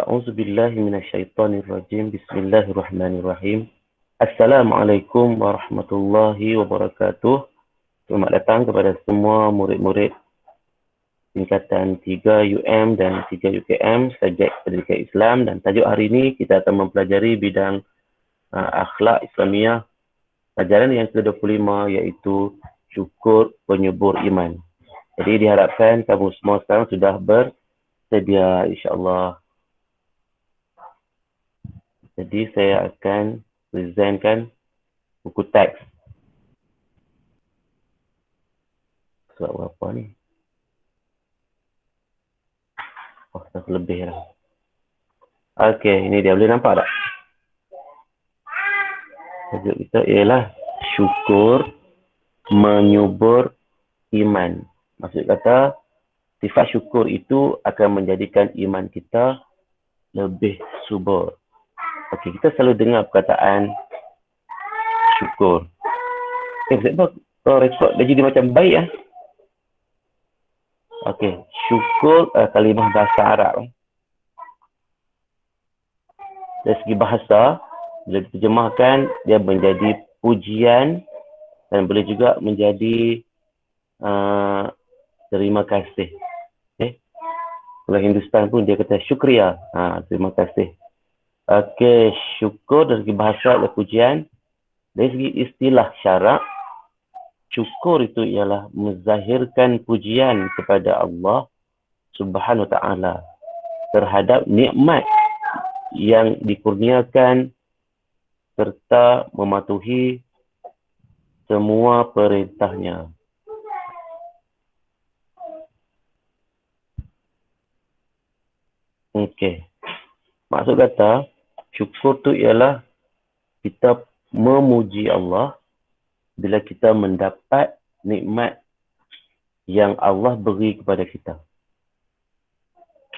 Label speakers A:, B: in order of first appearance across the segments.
A: A'udzubillahi minasyaitonirrajim. Bismillahirrahmanirrahim. Assalamualaikum warahmatullahi wabarakatuh. Selamat datang kepada semua murid-murid tingkatan 3 UM dan 3 UKM, subjek pendidikan Islam, dan tajuk hari ini kita akan mempelajari bidang akhlak Islamiah, pelajaran yang ke-25 iaitu syukur penyubur iman. Jadi diharapkan kamu semua sekarang sudah bersedia, insya-Allah. Jadi saya akan presentkan buku teks. Surat berapa ni? Oh, dah lebih lah. Okey, ini dia. Boleh nampak tak? Tajuk kita ialah syukur menyubur iman. Maksud kata, sifat syukur itu akan menjadikan iman kita lebih subur. Okey, kita selalu dengar perkataan syukur. Sebab kau rekod dah jadi macam baik ah. Okey, syukur kalimah bahasa Arab. Dari segi bahasa, bila diterjemahkan, dia menjadi pujian dan boleh juga menjadi terima kasih. Okay. Kalau Hindustan pun dia kata syukriya. Terima kasih. Okey, syukur dari segi bahasa adalah pujian. Dari segi istilah syarak, syukur itu ialah menzahirkan pujian kepada Allah Subhanahu Wa Taala terhadap nikmat yang dikurniakan serta mematuhi semua perintahnya. Okey. Maksud kata, syukur tu ialah kita memuji Allah bila kita mendapat nikmat yang Allah beri kepada kita.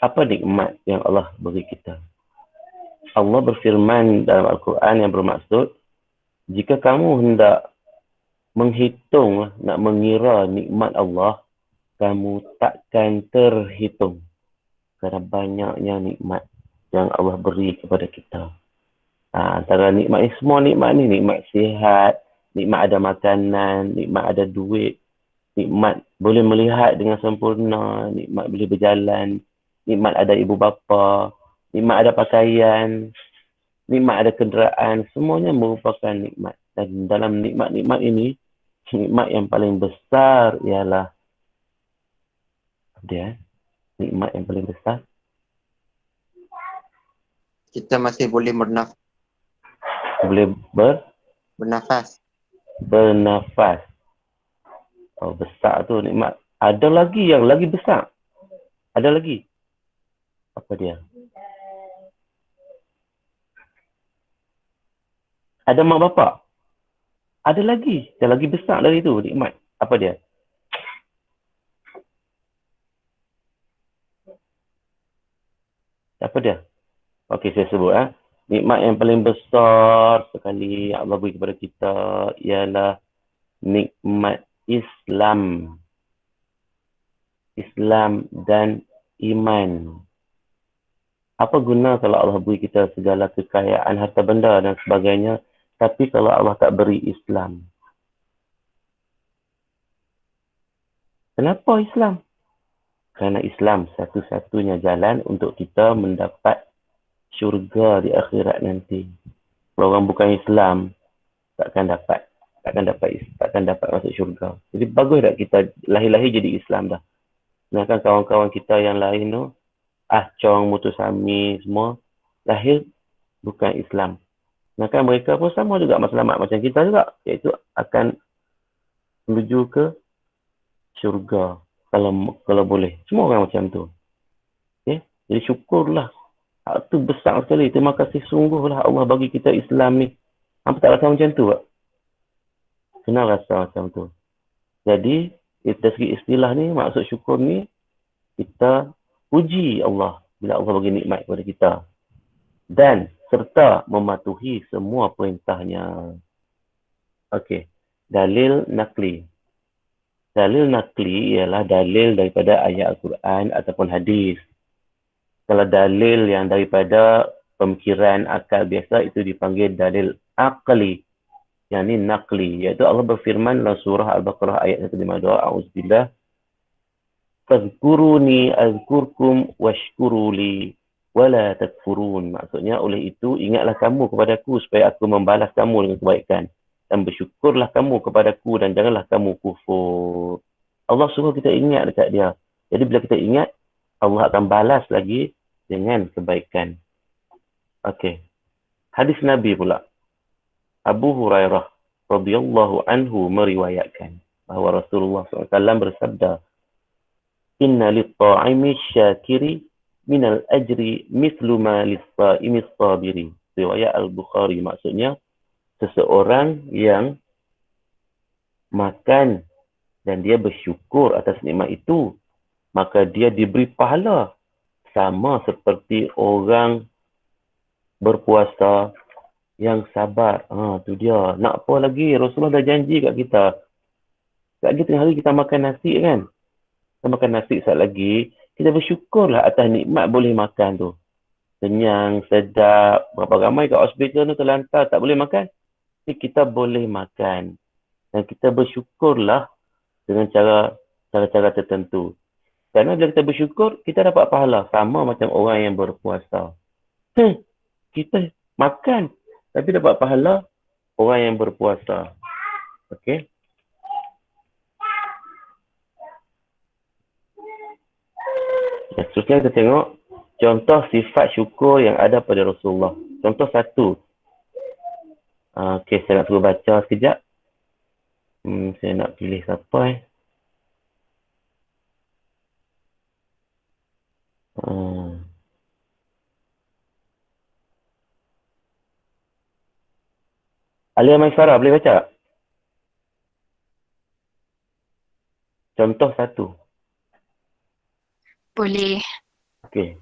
A: Apa nikmat yang Allah beri kita? Allah berfirman dalam Al-Quran yang bermaksud, jika kamu hendak menghitung, nak mengira nikmat Allah, kamu takkan terhitung. Kerana banyaknya nikmat yang Allah beri kepada kita. Antara nikmat ni, semua nikmat ni, nikmat sihat, nikmat ada makanan, nikmat ada duit, nikmat boleh melihat dengan sempurna, nikmat boleh berjalan, nikmat ada ibu bapa, nikmat ada pakaian, nikmat ada kenderaan, semuanya merupakan nikmat. Dan dalam nikmat-nikmat ini, nikmat yang paling besar ialah nikmat yang paling besar.
B: Kita masih boleh bernafas.
A: Boleh
B: Bernafas.
A: Oh, besar tu nikmat. Ada lagi yang lagi besar. Ada lagi. Apa dia? Ada mak bapak. Ada lagi. Yang lagi besar dari itu nikmat. Apa dia? Apa dia? Okey, saya sebut. Nikmat yang paling besar sekali yang Allah beri kepada kita ialah nikmat Islam. Islam dan iman. Apa guna kalau Allah beri kita segala kekayaan, harta benda dan sebagainya, tapi kalau Allah tak beri Islam? Kenapa Islam? Kerana Islam satu-satunya jalan untuk kita mendapat syurga di akhirat nanti. Kalau orang bukan Islam, takkan dapat masuk syurga. Jadi bagus tak kita lahir-lahir jadi Islam dah. Sedangkan kawan-kawan kita yang lain tu, Chong, Mutusami semua lahir bukan Islam. Sedangkan mereka pun sama juga matlamat macam kita juga, iaitu akan menuju ke syurga kalau boleh. Semua orang macam tu. Okay? Jadi syukurlah. Hak tu besar sekali. Terima kasih sungguhlah Allah bagi kita Islam ni. Hampa tak rasa macam tu tak? Kenal rasa macam tu. Jadi, dari segi istilah ni, maksud syukur ni, kita puji Allah bila Allah bagi nikmat kepada kita. Dan serta mematuhi semua perintahnya. Okey. Dalil nakli. Dalil nakli ialah dalil daripada ayat Al-Quran ataupun hadis. Kalau dalil yang daripada pemikiran akal biasa itu dipanggil dalil aqli, yang ini naqli, iaitu Allah berfirman dalam surah Al-Baqarah ayat 152, A'udzubillah, fazkuruni azkurkum washkuruli wala takfurun. Maksudnya oleh itu ingatlah kamu kepadaku supaya aku membalas kamu dengan kebaikan, dan bersyukurlah kamu kepadaku dan janganlah kamu kufur. Allah suruh kita ingat dekat dia. Jadi bila kita ingat, Allah akan balas lagi dengan kebaikan. Okey. Hadis Nabi pula. Abu Hurairah radhiyallahu anhu meriwayatkan bahawa Rasulullah SAW bersabda, Inna lit-ta'imi syakiri minal ajri mithlu ma lis-sa'imi sabiri. Riwayat Al-Bukhari, maksudnya seseorang yang makan dan dia bersyukur atas nikmat itu, maka dia diberi pahala sama seperti orang berpuasa yang sabar. Tu dia. Nak apa lagi? Rasulullah dah janji kat kita. Kat kita hari kita makan nasi kan? Kita makan nasi sekejap lagi, kita bersyukurlah atas nikmat boleh makan tu. Kenyang, sedap. Berapa ramai kat hospital tu terlantar tak boleh makan. Tapi kita boleh makan. Dan kita bersyukurlah dengan cara-cara tertentu. Kerana bila kita bersyukur, kita dapat pahala. Sama macam orang yang berpuasa. Kita makan, tapi dapat pahala orang yang berpuasa. Okey. Seterusnya kita tengok contoh sifat syukur yang ada pada Rasulullah. Contoh satu. Okey, saya nak suruh baca sekejap. Saya nak pilih siapa Alia Maisara, boleh baca? Contoh satu.
C: Boleh.
A: Okey.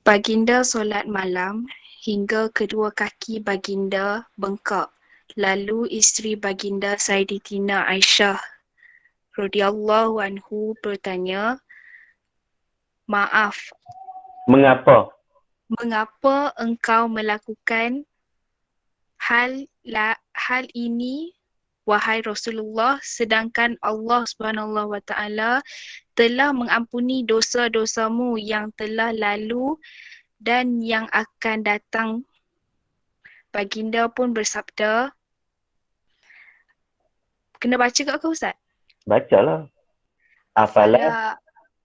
C: Baginda solat malam hingga kedua kaki baginda bengkak. Lalu isteri baginda Sayyidatina Aisyah radhiyallahu anhu bertanya, "Maaf,
A: Mengapa?
C: mengapa engkau melakukan hal ini wahai Rasulullah, sedangkan Allah Subhanahu wa taala telah mengampuni dosa-dosamu yang telah lalu dan yang akan datang?" Baginda pun bersabda, kena baca kat kau Ustaz?
A: Bacalah.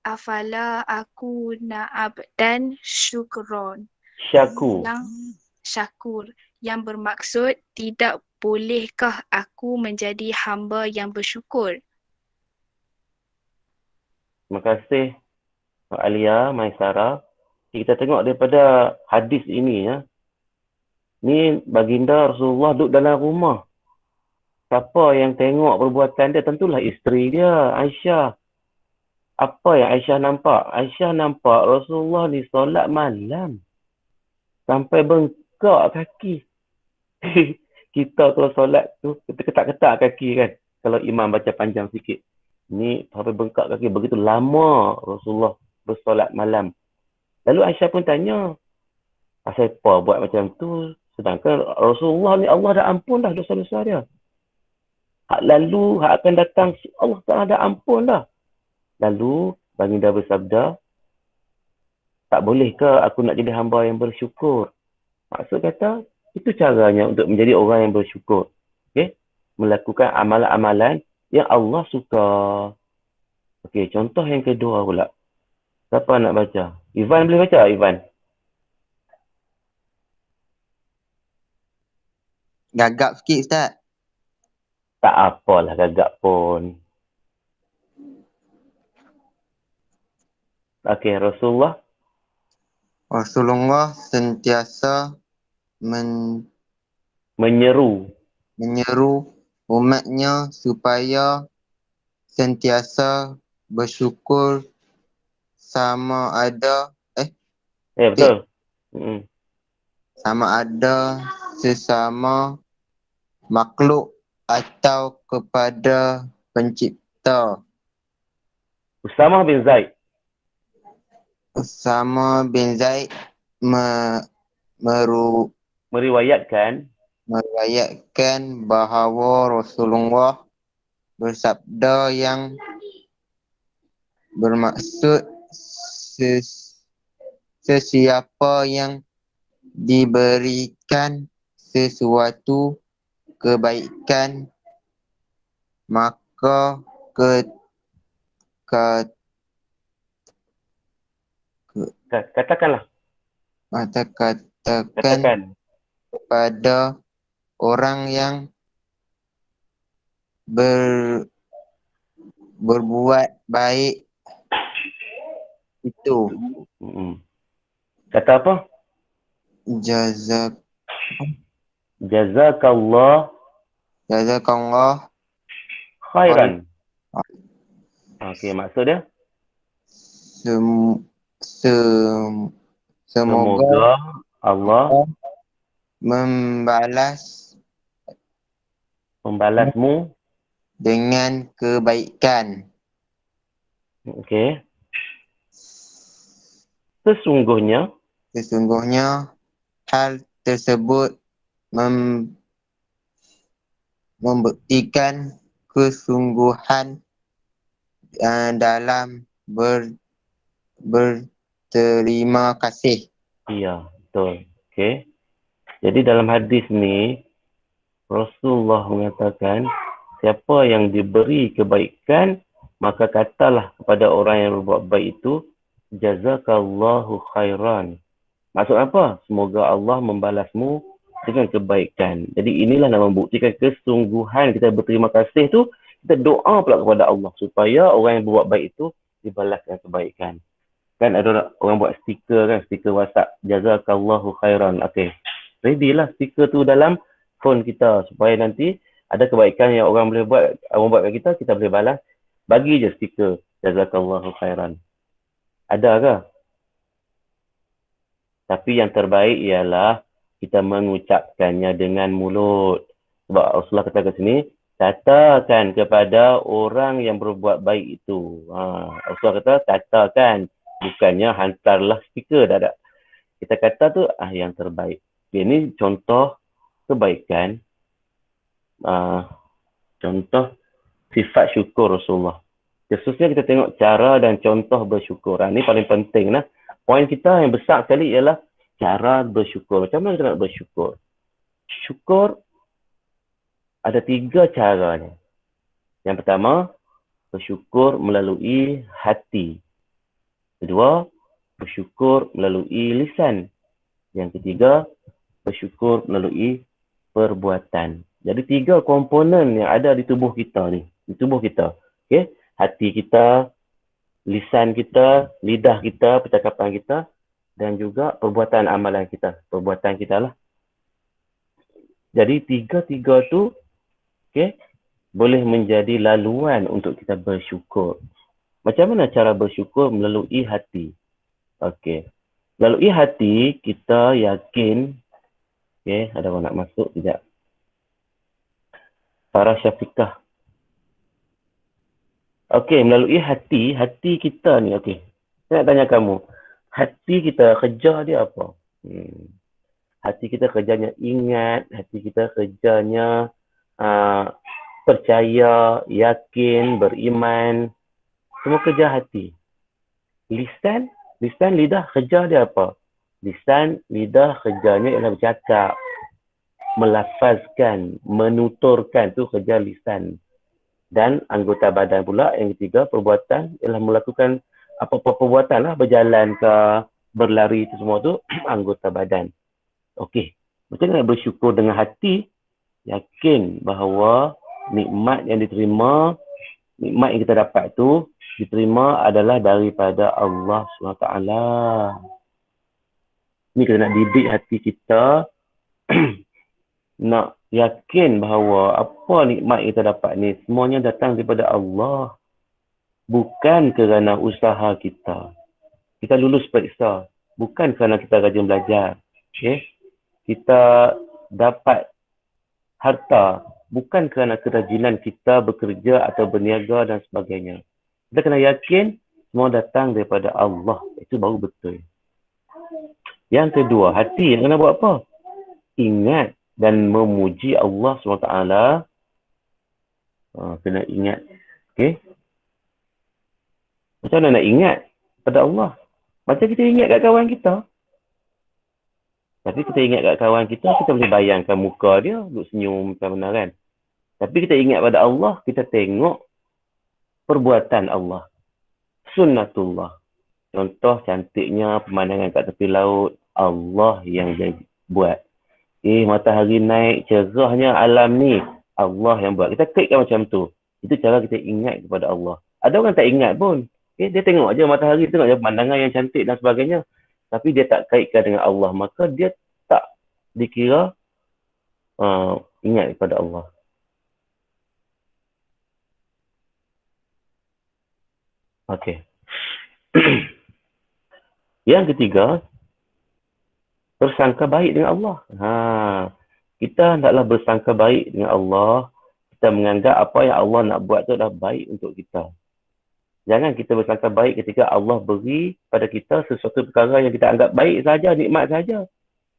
C: Afala aku abdan syukron.
A: Syaku.
C: Yang syakur, yang bermaksud tidak bolehkah aku menjadi hamba yang bersyukur?
A: Terima kasih Alia Maisara. Kita tengok daripada hadis ini ya. Ni baginda Rasulullah duduk dalam rumah. Siapa yang tengok perbuatan dia? Tentulah isteri dia, Aisyah. Apa yang Aisyah nampak? Aisyah nampak Rasulullah ni solat malam. Sampai bengkak kaki. Kita kalau solat tu, kita ketak-ketak kaki kan. Kalau imam baca panjang sikit. Ni sampai bengkak kaki. Begitu lama Rasulullah bersolat malam. Lalu Aisyah pun tanya, asal apa buat macam tu? Sedangkan Rasulullah ni Allah dah ampun dah dosa-dosa dia. Hak lalu, hak akan datang, Allah Ta'ala dah ampun dah. Lalu baginda bersabda, tak boleh ke aku nak jadi hamba yang bersyukur? Maksud kata, itu caranya untuk menjadi orang yang bersyukur. Okay? Melakukan amalan-amalan yang Allah suka. Okey, contoh yang kedua pula. Siapa nak baca? Ivan boleh baca, Ivan?
B: Gagap sikit Ustaz.
A: Tak apalah gagap pun. Okey,
B: Rasulullah sentiasa
A: menyeru
B: umatnya supaya sentiasa bersyukur sama ada
A: betul.
B: sama ada sesama makhluk atau kepada pencipta.
A: Usamah bin Zaid.
B: Usama bin Zaid me, meru,
A: Meriwayatkan
B: meriwayatkan bahawa Rasulullah bersabda yang bermaksud sesiapa yang diberikan sesuatu kebaikan maka ke, ke,
A: katakanlah.
B: katakan
A: Katakan.
B: kepada orang yang berbuat baik itu
A: Kata apa?
B: jazak
A: Jazakallah
B: jazakallah khair
A: khairan. Okey, maksud dia
B: sem, sem, semoga
A: semoga Allah
B: membalas
A: membalasmu.
B: dengan kebaikan.
A: Okey. Sesungguhnya
B: Sesungguhnya hal tersebut membuktikan kesungguhan dalam berterima kasih.
A: iya, betul. Okey. Jadi dalam hadis ni Rasulullah mengatakan siapa yang diberi kebaikan maka katalah kepada orang yang berbuat baik itu jazakallahu khairan. Maksud apa? Semoga Allah membalasmu dengan kebaikan. Jadi inilah nak membuktikan kesungguhan kita berterima kasih tu, kita doa pula kepada Allah supaya orang yang berbuat baik itu dibalas dengan kebaikan. Kan ada orang buat stiker kan, stiker WhatsApp, jazakallahu khairan. Okey. Ready lah stiker tu dalam phone kita supaya nanti ada kebaikan yang orang boleh buat, orang buat kat kita, kita boleh balas. Bagi je stiker jazakallahu khairan. Ada ke? Tapi yang terbaik ialah kita mengucapkannya dengan mulut. Sebab Rasulullah kata kat sini, katakan kepada orang yang berbuat baik itu. Rasulullah kata, katakan. Bukannya hantarlah stiker, tak ada. Kita kata tu yang terbaik. Ini contoh kebaikan. Contoh sifat syukur Rasulullah. Khususnya kita tengok cara dan contoh bersyukur. Ini paling penting lah. Poin kita yang besar sekali ialah cara bersyukur. Macam mana kita nak bersyukur? Syukur ada 3 caranya. Yang pertama, bersyukur melalui hati. Kedua, bersyukur melalui lisan. Yang ketiga, bersyukur melalui perbuatan. Jadi 3 komponen yang ada di tubuh kita ni. Di tubuh kita. Okay? Hati kita, lisan kita, lidah kita, percakapan kita dan juga perbuatan amalan kita. Perbuatan kita lah. Jadi 3-3 tu okay, boleh menjadi laluan untuk kita bersyukur. Macam mana cara bersyukur? Melalui hati. Okey. Melalui hati kita yakin. Okey, ada orang nak masuk sekejap. Farah Syafiqah. Okey, melalui hati kita ni, okey. Saya nak tanya kamu, hati kita kerja dia apa? Hati kita kerjanya ingat, hati kita kerjanya percaya, yakin, beriman. Semua kerja hati. Lisan, lidah kerja dia apa? Lisan, lidah kerjanya ialah bercakap, melafazkan, menuturkan, tu kerja lisan. Dan anggota badan pula yang ketiga, perbuatan ialah melakukan apa-apa perbuatan lah, berjalan ke, berlari itu semua tu anggota badan. Okey, macam mana bersyukur dengan hati? Yakin bahawa nikmat yang diterima, nikmat yang kita dapat tu diterima adalah daripada Allah SWT. Ni kita nak didik hati kita nak yakin bahawa apa nikmat kita dapat ni semuanya datang daripada Allah, bukan kerana usaha kita. Kita lulus periksa bukan kerana kita rajin belajar. Okay? Kita dapat harta bukan kerana kerajinan kita bekerja atau berniaga dan sebagainya. Kita kena yakin Semua datang daripada Allah. Itu baru betul. Yang kedua, hati nak kena buat apa? Ingat dan memuji Allah SWT. Kena ingat. Okay? Macam mana nak ingat pada Allah? Macam kita ingat kat kawan kita. Tapi kita ingat kat kawan kita, kita boleh bayangkan muka dia, duduk senyum macam mana kan. Tapi kita ingat pada Allah, kita tengok perbuatan Allah. Sunnatullah. Contoh cantiknya pemandangan kat tepi laut, Allah yang buat. Matahari naik, cerahnya alam ni, Allah yang buat. Kita kaitkan macam tu. Itu cara kita ingat kepada Allah. Ada orang tak ingat pun. Dia tengok je matahari, tengok je pemandangan yang cantik dan sebagainya. Tapi dia tak kaitkan dengan Allah. Maka dia tak dikira ingat kepada Allah. Okey. Yang ketiga, bersangka baik dengan Allah. Kita hendaklah bersangka baik dengan Allah. Kita menganggap apa yang Allah nak buat tu dah baik untuk kita. Jangan kita bersangka baik ketika Allah beri pada kita sesuatu perkara yang kita anggap baik saja, nikmat saja.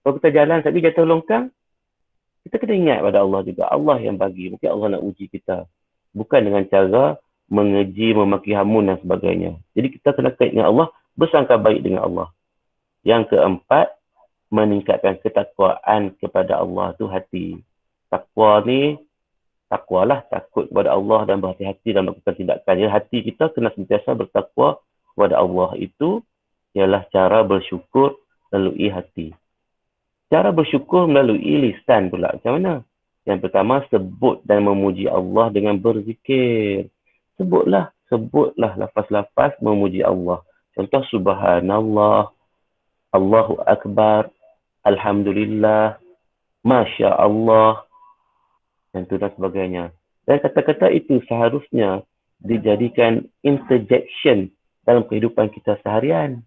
A: Kalau kita jalan saja jatuh longkang, kita kena ingat pada Allah juga. Allah yang bagi. Mungkin Allah nak uji kita. Bukan dengan cara mengeji, memaki hamun dan sebagainya. Jadi kita kena kait dengan Allah, bersangka baik dengan Allah. Yang keempat, meningkatkan ketakwaan kepada Allah tu hati. Takwa ni, takwalah takut kepada Allah dan berhati-hati dalam melakukan tindakan. Jadi hati kita kena sentiasa bertakwa kepada Allah. Itu ialah cara bersyukur melalui hati. Cara bersyukur melalui lisan pula. Macam mana? Yang pertama, sebut dan memuji Allah dengan berzikir. Sebutlah lafaz-lafaz memuji Allah. Contoh subhanallah, Allahu Akbar, Alhamdulillah, Masya Allah, dan tu dan sebagainya. Dan kata-kata itu seharusnya dijadikan interjection dalam kehidupan kita seharian.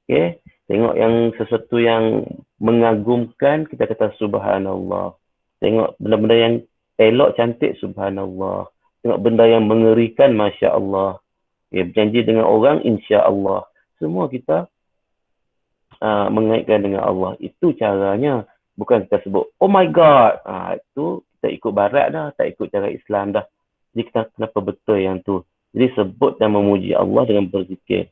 A: Okay? Tengok yang sesuatu yang mengagumkan, kita kata subhanallah. Tengok benda-benda yang elok, cantik, subhanallah. Tengok benda yang mengerikan, Masya Allah. Berjanji dengan orang, Insya Allah. Semua kita mengaitkan dengan Allah. Itu caranya. Bukan kita sebut, oh my God. Itu kita ikut barat dah. Tak ikut cara Islam dah. Jadi kita kenapa betul yang tu. Jadi sebut dan memuji Allah dengan berzikir.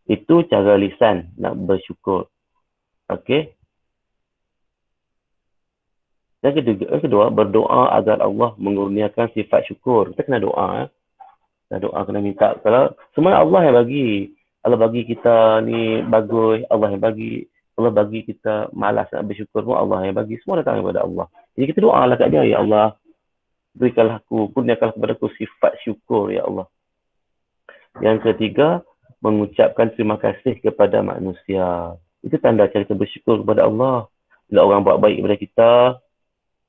A: Itu cara lisan nak bersyukur. Okey. Yang kedua, berdoa agar Allah mengurniakan sifat syukur. Kita kena doa. Kita doa, kena minta. Kalau semua Allah yang bagi. Allah bagi kita ni bagus. Allah yang bagi. Allah bagi kita malas nak bersyukur pun Allah yang bagi. Semua datang daripada Allah. Jadi kita doa lah kat dia. Ya Allah, berikanlah aku, kurniakanlah kepada aku sifat syukur, Ya Allah. Yang ketiga, mengucapkan terima kasih kepada manusia. Itu tanda cara kita bersyukur kepada Allah. Bila orang buat baik kepada kita,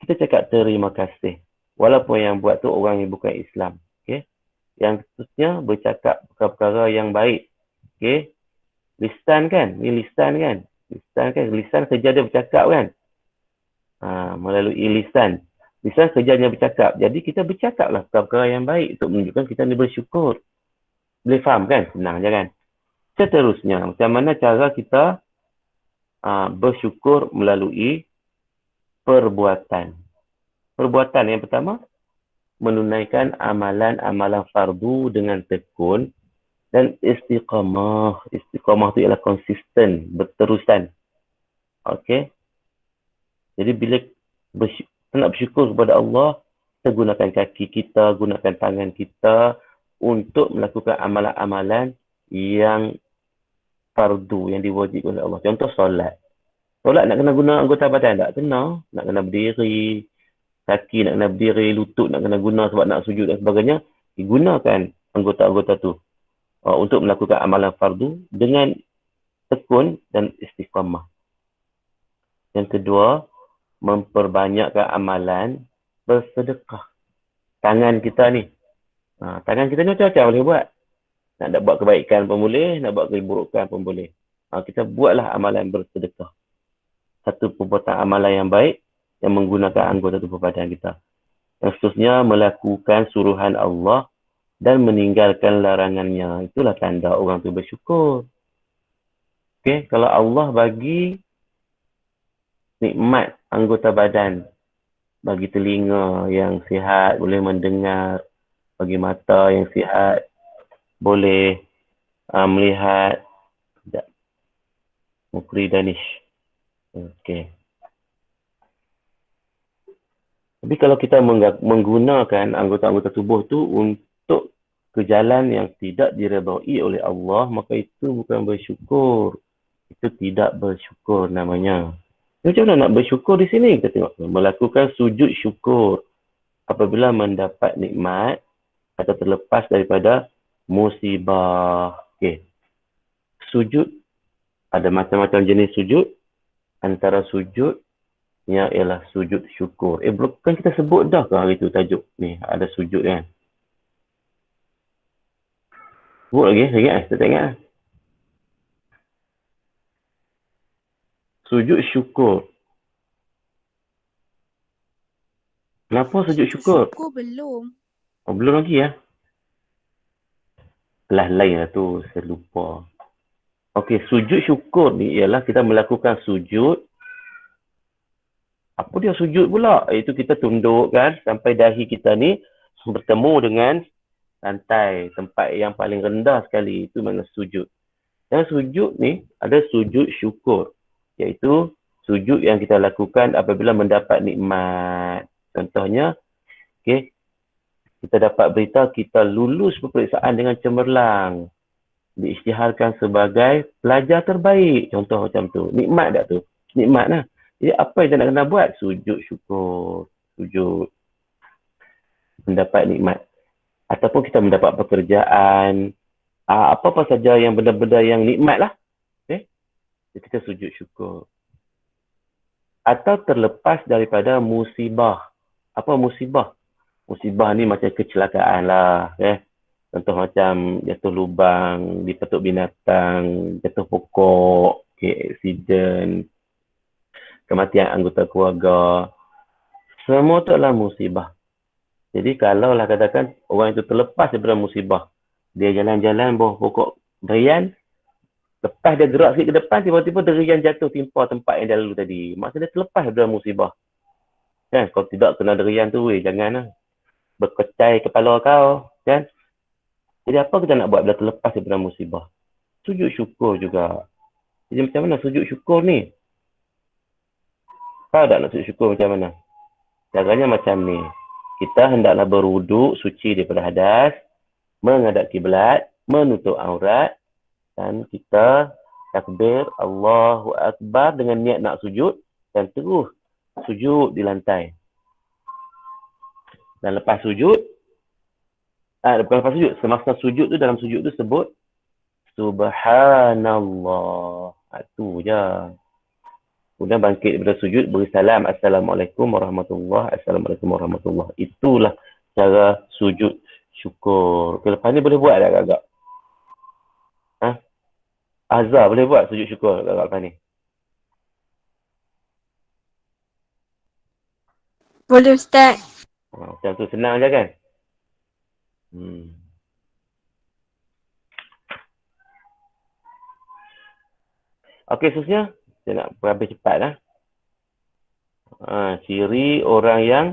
A: kita cakap terima kasih. Walaupun yang buat tu orang yang bukan Islam. Okay? Yang seterusnya, bercakap perkara-perkara yang baik. Okay? Lisan kan? Ni lisan kan? Lisan kerja dia bercakap kan? Melalui lisan. Lisan kerjanya bercakap. Jadi kita bercakaplah perkara-perkara yang baik untuk menunjukkan kita ni bersyukur. Boleh faham kan? Senang je kan? Seterusnya, macam mana cara kita bersyukur melalui perbuatan. Perbuatan yang pertama, menunaikan amalan-amalan fardu dengan tekun dan istiqamah. Istiqamah itu ialah konsisten, berterusan. Okey. Jadi bila nak bersyukur kepada Allah, kita gunakan kaki kita, gunakan tangan kita untuk melakukan amalan-amalan yang fardu, yang diwajibkan oleh Allah. Contoh solat. Solat nak kena guna anggota badan tak? Kena. Nak kena berdiri, kaki nak kena berdiri, lutut nak kena guna sebab nak sujud dan sebagainya. Digunakan anggota-anggota tu untuk melakukan amalan fardu dengan tekun dan istiqamah. Yang kedua, memperbanyakkan amalan bersedekah. Tangan kita ni. Tangan kita ni macam-macam boleh buat. Nak buat kebaikan pun boleh, nak buat keburukan pun boleh. Kita buatlah amalan bersedekah. Satu perbuatan amalan yang baik yang menggunakan anggota tubuh badan kita. Yang seterusnya, melakukan suruhan Allah dan meninggalkan larangannya. Itulah tanda orang tu bersyukur. Okey, kalau Allah bagi nikmat anggota badan, bagi telinga yang sihat boleh mendengar, bagi mata yang sihat boleh melihat. Sekejap. Mukri Danish. Okey. Tapi kalau kita menggunakan anggota-anggota tubuh tu untuk ke jalan yang tidak diredai oleh Allah, maka itu bukan bersyukur. Itu tidak bersyukur namanya. Macam mana nak bersyukur di sini? Kita tengok. Melakukan sujud syukur apabila mendapat nikmat atau terlepas daripada musibah. Okey. Sujud. Ada macam-macam jenis sujud. Antara sujudnya ialah sujud syukur. Bukan kita sebut dah ke hari tu tajuk ni? Ada sujud kan? Sebut lagi? Saya tak ingat. Sujud syukur. Kenapa sujud syukur?
C: Syukur belum.
A: Oh, belum lagi ya? Kelas lain lah tu. Saya lupa. Okey, sujud syukur ni ialah kita melakukan sujud. Apa dia sujud pula? Itu kita tunduk kan sampai dahi kita ni bertemu dengan lantai. Tempat yang paling rendah sekali. Itu mana sujud. Dan sujud ni ada sujud syukur. Iaitu sujud yang kita lakukan apabila mendapat nikmat. Contohnya, okay, kita dapat berita kita lulus peperiksaan dengan cemerlang. Diisytiharkan sebagai pelajar terbaik. Contoh macam tu. Nikmat tak tu? Nikmat lah. Jadi apa yang kita nak kena buat? Sujud syukur. Sujud. Mendapat nikmat. Ataupun kita mendapat pekerjaan. Apa-apa saja yang benda-benda yang nikmat lah. Okay? Jadi kita sujud syukur. Atau terlepas daripada musibah. Apa musibah? Musibah ni macam kecelakaan lah. Contoh macam jatuh lubang, dipetuk binatang, jatuh pokok, aksiden, kematian anggota keluarga. Semua tu adalah musibah. Jadi kalau lah katakan orang itu terlepas daripada musibah, dia jalan-jalan bawah pokok durian, lepas dia gerak sikit ke depan, tiba-tiba durian jatuh timpa tempat yang dia lalu tadi. Maksudnya dia terlepas daripada musibah. Kan? Kalau tidak kena durian tu, janganlah. Berkecai kepala kau. Kan? Jadi apa kita nak buat bila terlepas daripada musibah? Sujud syukur juga. Jadi macam mana sujud syukur ni? Tahu tak nak sujud syukur macam mana? Caranya macam ni. Kita hendaklah berwuduk suci daripada hadas, menghadap kiblat, menutup aurat, dan kita takbir Allahu Akbar dengan niat nak sujud dan terus sujud di lantai. Dan lepas sujud, lepas sujud, semasa sujud tu, dalam sujud tu sebut Subhanallah. Itu je. Kemudian bangkit daripada sujud, beri salam. Assalamualaikum warahmatullahi wabarakatuh. Assalamualaikum warahmatullahi wabarakatuh. Itulah cara sujud syukur. Okay, lepas ni boleh buat tak agak-agak? Azhar boleh buat sujud syukur agak-agak lepas ni?
C: Boleh Ustaz.
A: Macam tu senang je kan? Okey, seterusnya saya nak berhabis cepat lah. Ciri orang yang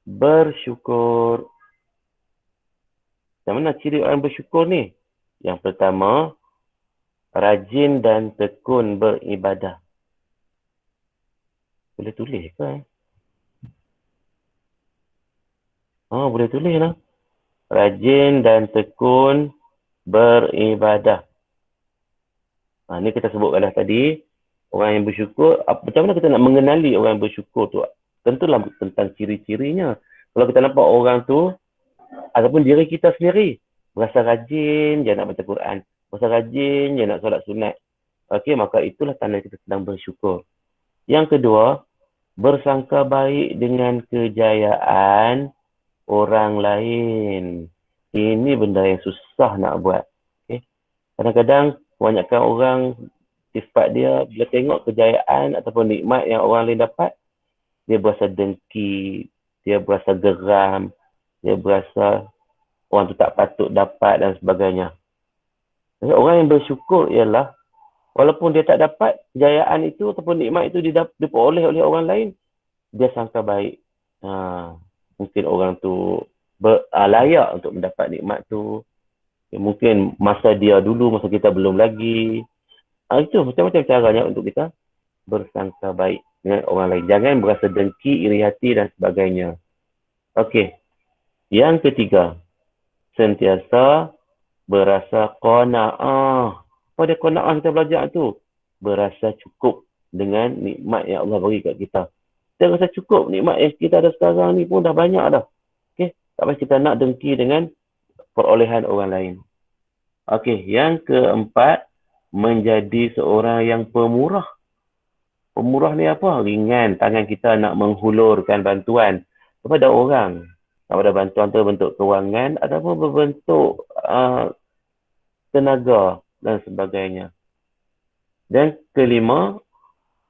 A: bersyukur. Macam mana ciri orang bersyukur ni? Yang pertama, rajin dan tekun beribadah. Boleh tulis ke? Boleh tulis lah. Rajin dan tekun beribadah. Ni kita sebutkan dah tadi. Orang yang bersyukur, macam mana kita nak mengenali orang yang bersyukur tu? Tentulah tentang ciri-cirinya. Kalau kita nampak orang tu, ataupun diri kita sendiri, berasa rajin je nak baca Quran, berasa rajin je nak solat sunat. Okey, maka itulah tanda kita sedang bersyukur. Yang kedua, bersangka baik dengan kejayaan orang lain. Ini benda yang susah nak buat. Okay? Kadang-kadang kebanyakan orang sifat dia bila tengok kejayaan ataupun nikmat yang orang lain dapat, dia berasa dengki, dia berasa geram, dia berasa orang tu tak patut dapat dan sebagainya. Jadi, orang yang bersyukur ialah walaupun dia tak dapat kejayaan itu ataupun nikmat itu diperoleh oleh orang lain, dia sangka baik. Mungkin orang tu layak untuk mendapat nikmat tu. Mungkin masa dia dulu, masa kita belum lagi. Itu macam-macam caranya untuk kita bersangka baik dengan orang lain. Jangan berasa dengki, iri hati dan sebagainya. Okey. Yang ketiga, sentiasa berasa qanaah. Apa dia qanaah kita belajar tu? Berasa cukup dengan nikmat yang Allah bagi kat kita. Kita rasa cukup nikmat yang kita ada sekarang ni pun dah banyak dah. Okey, tak payah kita nak dengki dengan perolehan orang lain. Okey, yang keempat, menjadi seorang yang pemurah. Pemurah ni apa? Ringan tangan kita nak menghulurkan bantuan kepada orang. Kepada bantuan tu bentuk kewangan ataupun berbentuk tenaga dan sebagainya. Dan kelima,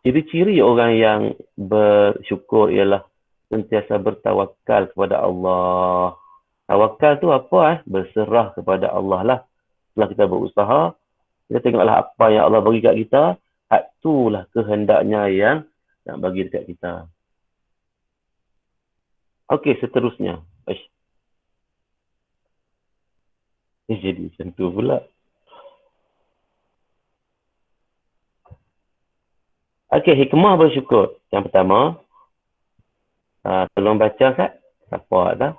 A: ciri-ciri orang yang bersyukur ialah sentiasa bertawakal kepada Allah. Tawakal tu apa? Berserah kepada Allah lah. Setelah kita berusaha, kita tengoklah apa yang Allah bagi kat kita, itulah kehendaknya yang nak bagi dekat kita. Okey, seterusnya. Jadi macam tu pula. Okey, hikmah bersyukur. Yang pertama, tolong baca kat. Siapa tak?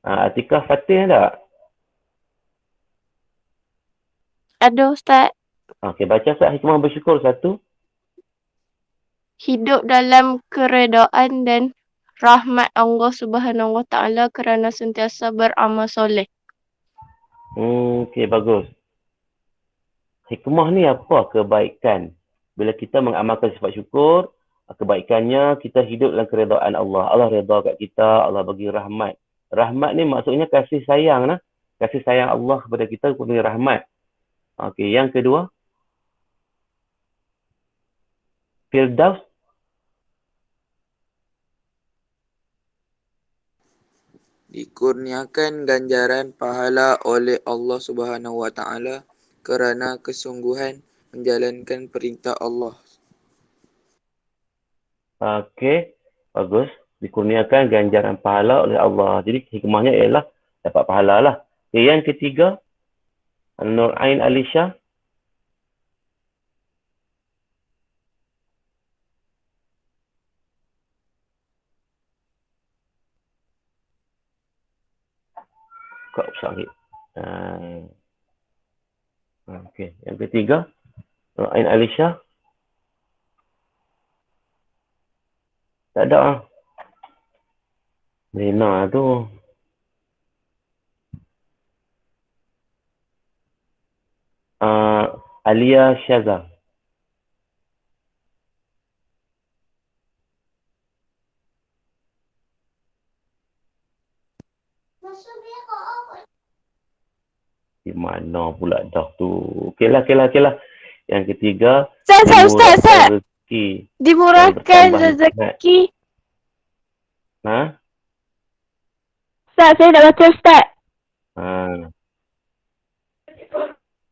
A: Atikah Fatih tak?
D: Ada Ustaz.
A: Okey, baca kat hikmah bersyukur satu.
D: Hidup dalam keredaan dan rahmat Allah Subhanahu Wa Taala kerana sentiasa beramal soleh.
A: Okey, bagus. Hikmah ni apa? Kebaikan. Bila kita mengamalkan sifat syukur, kebaikannya kita hidup dalam keredaan Allah. Allah redha kat kita, Allah bagi rahmat. Rahmat ni maksudnya kasih sayang lah. Kasih sayang Allah kepada kita punya rahmat. Okey, yang kedua. Firdaus.
E: Dikurniakan ganjaran pahala oleh Allah Subhanahu Wa Taala kerana kesungguhan menjalankan perintah Allah.
A: Okey, bagus. Dikurniakan ganjaran pahala oleh Allah. Jadi hikmahnya ialah dapat pahala lah. Okay, yang ketiga, Nur Ain Alisha. Kau sakit. Okey, yang ketiga, Nur Ain Alisha. Tak ada ah. Rina tu. Alia Syaza. Di mana pula dah tu? Okeylah. Yang ketiga,
D: Ustaz.
A: rezeki.
D: Dimurahkan rezeki. Ustaz, saya nak baca Ustaz.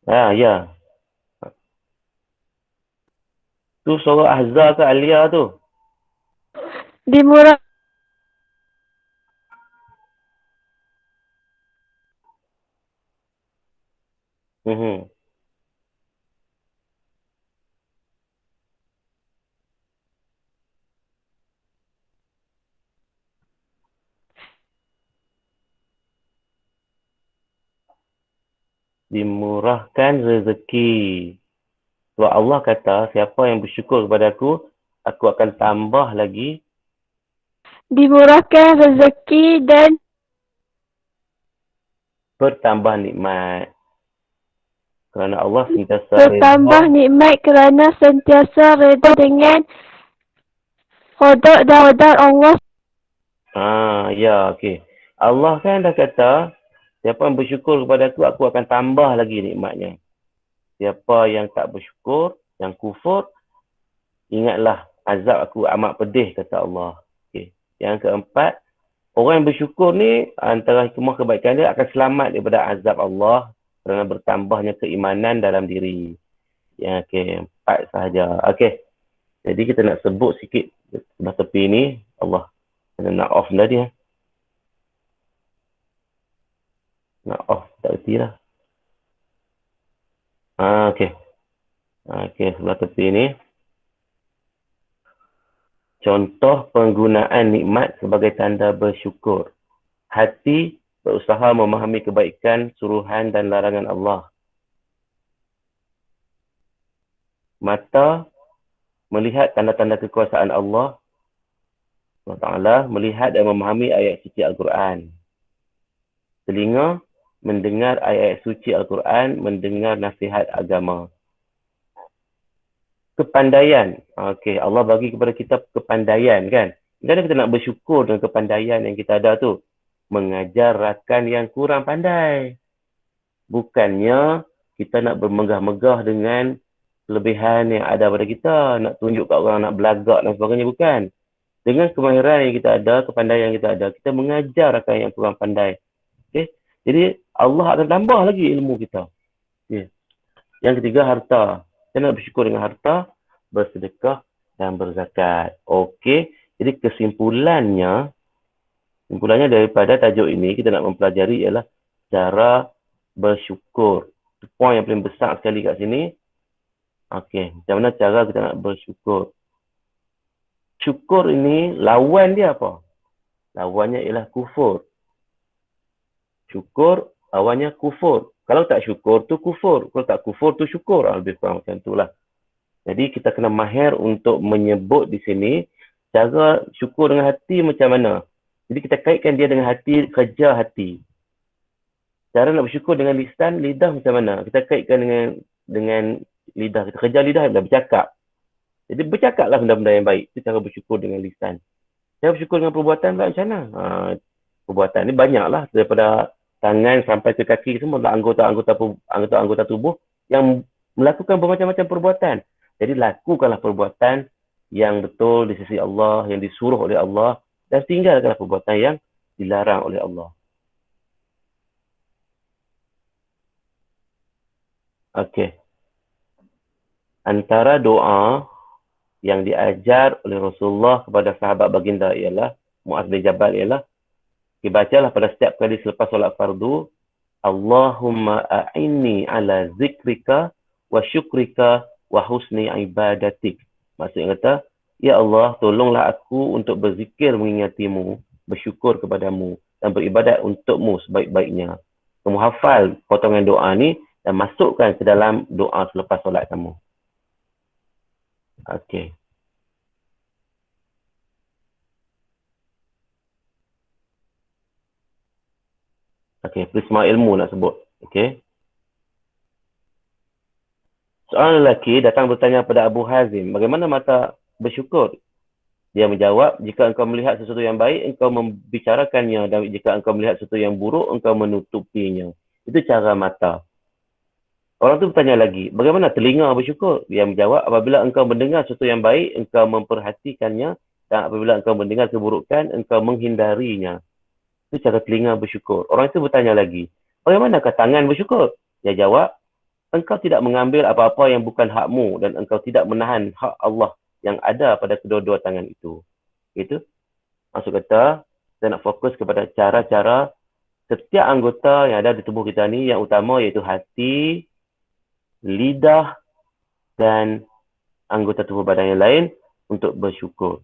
A: Ya. Tu surah Ahzab ke Alia tu? Dimurahkan rezeki. Sebab Allah kata, siapa yang bersyukur kepada aku akan tambah lagi.
D: Dimurahkan rezeki dan
A: bertambah nikmat. Kerana Allah sentiasa
D: bertambah nikmat kerana sentiasa redha dengan qada dan qadar Allah.
A: Ya, okey. Allah kan dah kata, siapa yang bersyukur kepada aku akan tambah lagi nikmatnya. Siapa yang tak bersyukur, yang kufur, ingatlah azab aku amat pedih, kata Allah. Okay. Yang keempat, Orang yang bersyukur ni, antara hikmah kebaikan dia akan selamat daripada azab Allah kerana bertambahnya keimanan dalam diri. Ya, okey, 4 sahaja. Okey, jadi kita nak sebut sikit sebelah tepi ni. Allah, nak off dah dia. Nak off, tak erti lah. Okey. Okey, sebelah tepi ni. Contoh penggunaan nikmat sebagai tanda bersyukur. Hati berusaha memahami kebaikan, suruhan dan larangan Allah. Mata melihat tanda-tanda kekuasaan Allah. Allah Ta'ala melihat dan memahami ayat suci Al-Quran. Telinga mendengar ayat suci Al-Quran, mendengar nasihat agama. Kepandaian. Okey, Allah bagi kepada kita kepandaian kan. Kadang kita nak bersyukur dengan kepandaian yang kita ada tu. Mengajar rakan yang kurang pandai. Bukannya kita nak bermegah-megah dengan kelebihan yang ada pada kita. Nak tunjuk kat orang, nak belagak dan sebagainya. Bukan. Dengan kemahiran yang kita ada, kepandaian yang kita ada, kita mengajar rakan yang kurang pandai. Okay? Jadi Allah akan tambah lagi ilmu kita. Okay. Yang ketiga, harta. Kita nak bersyukur dengan harta, bersedekah dan berzakat. Okey, jadi kesimpulannya daripada tajuk ini kita nak mempelajari ialah cara bersyukur. Poin yang paling besar sekali kat sini. Okey, macam mana cara kita nak bersyukur? Syukur ini lawan dia apa? Lawannya ialah kufur. Syukur lawannya kufur. Kalau tak syukur tu kufur. Kalau tak kufur tu syukur. Lebih kurang macam itulah. Jadi kita kena mahir untuk menyebut di sini cara syukur dengan hati macam mana. Jadi kita kaitkan dia dengan hati, kerja hati. Cara nak bersyukur dengan lidah macam mana. Kita kaitkan dengan lidah. Kita kerja lidah adalah bercakap. Jadi bercakaplah benda-benda yang baik. Itu cara bersyukur dengan lisan. Cara bersyukur dengan perbuatan pula macam mana. Perbuatan ni banyaklah daripada tangan sampai ke kaki semua anggota-anggota tubuh yang melakukan bermacam-macam perbuatan. Jadi lakukanlah perbuatan yang betul di sisi Allah, yang disuruh oleh Allah, dan tinggalkanlah perbuatan yang dilarang oleh Allah. Okey. Antara doa yang diajar oleh Rasulullah kepada sahabat baginda ialah Muaz bin Jabal ialah dibacalah pada setiap kali selepas solat fardu, Allahumma a'inni ala zikrika wa syukrika wa husni ibadatik. Maksudnya kata, ya Allah, tolonglah aku untuk berzikir mengingatimu, bersyukur kepadamu dan beribadat untukmu sebaik-baiknya. Kamu hafal potongan doa ni dan masukkan ke dalam doa selepas solat kamu. Okey. Okey, prisma ilmu nak sebut. Okey. Seorang lelaki datang bertanya pada Abu Hazim, bagaimana mata bersyukur? Dia menjawab, jika engkau melihat sesuatu yang baik, engkau membicarakannya, dan jika engkau melihat sesuatu yang buruk, engkau menutupinya. Itu cara mata. Orang tu bertanya lagi, bagaimana telinga bersyukur? Dia menjawab, apabila engkau mendengar sesuatu yang baik, engkau memperhatikannya, dan apabila engkau mendengar keburukan, engkau menghindarinya. Itu cara telinga bersyukur. Orang itu bertanya lagi, bagaimanakah tangan bersyukur? Dia jawab, engkau tidak mengambil apa-apa yang bukan hakmu dan engkau tidak menahan hak Allah yang ada pada kedua-dua tangan itu. Itu maksud kata, saya nak fokus kepada cara-cara setiap anggota yang ada di tubuh kita ni yang utama iaitu hati, lidah dan anggota tubuh badan yang lain untuk bersyukur.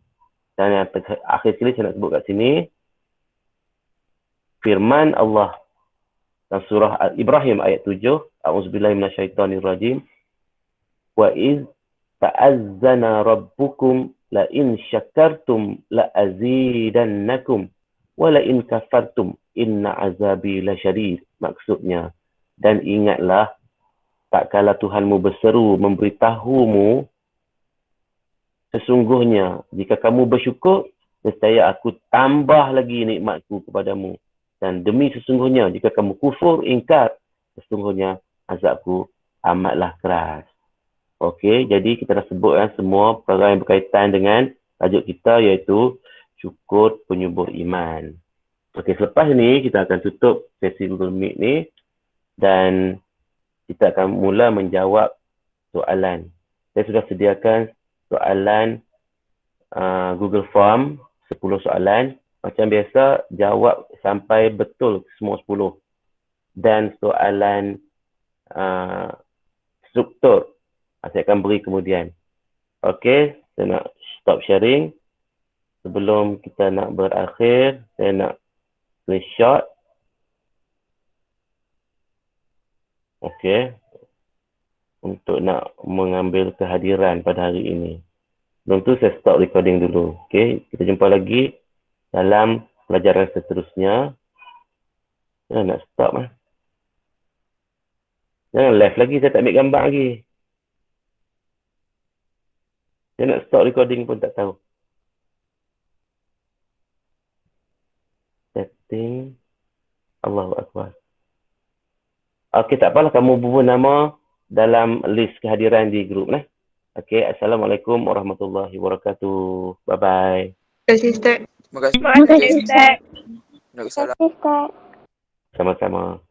A: Dan yang akhir sekali saya nak sebut kat sini, firman Allah dalam surah Al-Ibrahim ayat 7, A'udzubillahi minasyaitonirrajim. Wa iz ta'azzana rabbukum la in syakartum la azidannakum wa la in kafartum inna azabi lasyadid. Maksudnya, dan ingatlah tak kala Tuhanmu berseru memberitahumu, sesungguhnya jika kamu bersyukur, nescaya aku tambah lagi nikmatku kepadamu. Dan demi sesungguhnya, jika kamu kufur, ingkar, sesungguhnya azabku amatlah keras. Okey, jadi kita dah sebutkan semua perkara yang berkaitan dengan tajuk kita iaitu syukur penyubur iman. Okey, selepas ni kita akan tutup sesi Google Meet ni dan kita akan mula menjawab soalan. Saya sudah sediakan soalan Google Form 10 soalan. Macam biasa, jawab sampai betul semua 10. Dan soalan struktur saya akan beri kemudian. Okey, saya nak stop sharing. Sebelum kita nak berakhir, saya nak screenshot. Okey. Untuk nak mengambil kehadiran pada hari ini. Sebelum tu saya stop recording dulu. Okey, kita jumpa lagi dalam pelajaran seterusnya. Jangan nak stop lah. Jangan live lagi, saya tak ambil gambar lagi. Saya nak stop recording pun tak tahu. Setting. Allahu Akbar. Okey, tak apalah, kamu bubuh nama dalam list kehadiran di grup lah. Okey, Assalamualaikum warahmatullahi wabarakatuh. Bye-bye.
C: Terima kasih, Ustaz.
E: Terima kasih.
C: Terima kasih, Ustaz.
E: Waalaikumsalam.
A: Sama-sama.